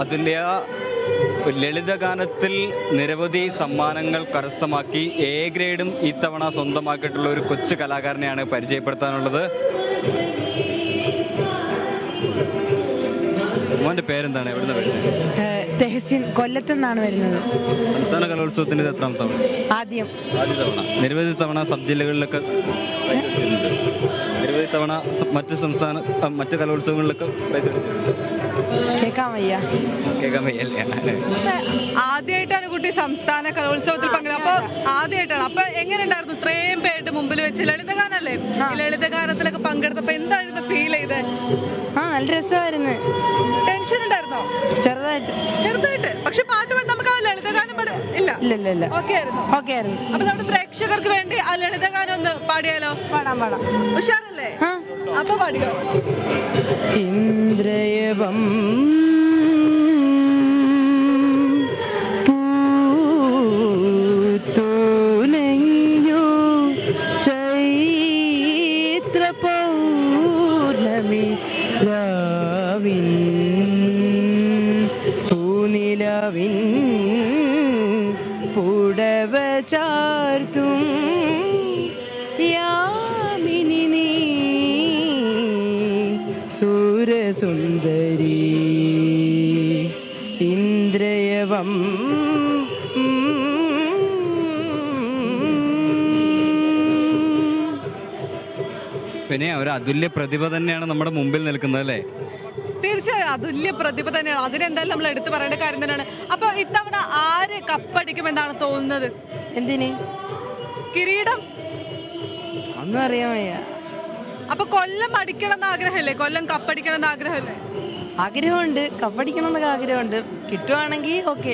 അതുല്യ ലളിതഗാനത്തിൽ നിരവധി സമ്മാനങ്ങൾ കരസ്ഥമാക്കി എ ഗ്രേഡും ഇത്തവണ സ്വന്തമാക്കിയിട്ടുള്ള ഒരു കൊച്ചു കലാകാരനെയാണ് പരിചയപ്പെടുത്താനുള്ളത്. മോന്റെ പേരെന്താണ്? എവിടുന്ന വരുന്നത്? തെഹസിൻ, കൊല്ലത്തുനിന്നാണ് വരുന്നത്. സംസ്ഥാന കലോത്സവത്തിന് എത്രാം തവണ? ആദ്യ തവണ. നിരവധി തവണ സബ് ജില്ലകളിലൊക്കെ നിരവധി തവണ മറ്റ് കലോത്സവങ്ങളിലൊക്കെ പ്രൈസ് എടുത്തിട്ടുണ്ട്. കേൾക്കാൻ വയ്യല്ലേ? ആദ്യമായിട്ടാണ് കുട്ടി സംസ്ഥാന കലോത്സവത്തിൽ പങ്കെടുക്കുക. അപ്പൊ ആദ്യമായിട്ടാണ്. അപ്പൊ എങ്ങനെ ഉണ്ടായിരുന്നു ഇത്രയും പേരുടെ മുമ്പിൽ വെച്ച്? ലളിതഗാനല്ലേ? ലളിതഗാനത്തിലൊക്കെ പങ്കെടുത്തപ്പോ എന്തായിരുന്നു ഫീൽ ചെയ്തത്? നല്ല രസമായിരുന്നു. ടെൻഷൻ ഉണ്ടായിരുന്നോ? ചെറുതായിട്ട്. പക്ഷെ പാട്ട് നമുക്ക് ആ ലളിതഗാനം ഇല്ല. ഓക്കെ ആയിരുന്നു. അപ്പൊ നമ്മുടെ പ്രേക്ഷകർക്ക് വേണ്ടി ആ ലളിതഗാനം ഒന്ന് പാടിയാലോ? പാടാം. ഉഷാറല്ലേ? അപ്പൊ പാടിയോ? ഇന്ദ്രയവം പൂത്തുലഞ്ഞു ചൈത്ര പൗർണമി രാവിൻ പൂനിലവിൻ പുടവ ചാർത്തും യാമിനി നീ സുരസുന്ദരി ഇന്ദ്രയവം പിന്നെ ഒരു അതുല്യ പ്രതിഭ തന്നെയാണ് നമ്മുടെ മുമ്പിൽ നിൽക്കുന്നത് അല്ലേ? തീർച്ചയായും അതുല്യ പ്രതിഭ തന്നെയാണ്. അതിനെന്തായാലും നമ്മൾ എടുത്തു പറയേണ്ട കാര്യം തന്നെയാണ്. അപ്പൊ ഇത്തവണ ആര് കപ്പടിക്കുമെന്നാണ് തോന്നുന്നത്? എന്തിന്? കിരീടം ഒന്നും അറിയാൻ വയ്യ. അപ്പൊ കൊല്ലം അടിക്കണം എന്ന് ആഗ്രഹമല്ലേ? കൊല്ലം കപ്പടിക്കണം എന്ന് ആഗ്രഹമല്ലേ? ആഗ്രഹമുണ്ട്, കപ്പടിക്കണം എന്നൊക്കെ ആഗ്രഹമുണ്ട്. കിട്ടുവാണെങ്കിൽ ഓക്കെ.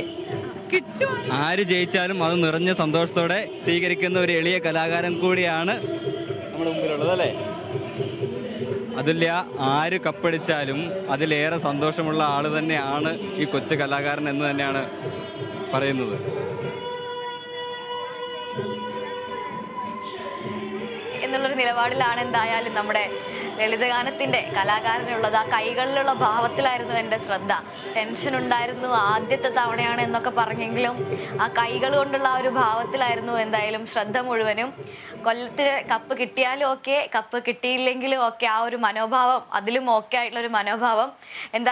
ആര് ജയിച്ചാലും അത് നിറഞ്ഞ സന്തോഷത്തോടെ സ്വീകരിക്കുന്ന ഒരു എളിയ കലാകാരൻ കൂടിയാണ് നമ്മുടെ മുമ്പിലുള്ളത് അല്ലേ? അതുല്യ, ആര് കപ്പടിച്ചാലും അതിലേറെ സന്തോഷമുള്ള ആള് തന്നെയാണ് ഈ കൊച്ചു കലാകാരൻ എന്ന് തന്നെയാണ് പറയുന്നത്. എന്നുള്ളൊരു നിലപാടിലാണ് എന്തായാലും നമ്മുടെ ലളിതഗാനത്തിൻ്റെ കലാകാരനുള്ളത്. ആ കൈകളിലുള്ള ഭാവത്തിലായിരുന്നു എൻ്റെ ശ്രദ്ധ. ടെൻഷൻ ഉണ്ടായിരുന്നു, ആദ്യത്തെ തവണയാണ് എന്നൊക്കെ പറഞ്ഞെങ്കിലും ആ കൈകൾ കൊണ്ടുള്ള ആ ഒരു ഭാവത്തിലായിരുന്നു എന്തായാലും ശ്രദ്ധ മുഴുവനും. കൊല്ലത്തിന് കപ്പ് കിട്ടിയാലും ഓക്കെ, കപ്പ് കിട്ടിയില്ലെങ്കിലും ഓക്കെ, ആ ഒരു മനോഭാവം, അതിലും ഓക്കെ ആയിട്ടുള്ളൊരു മനോഭാവം എന്താ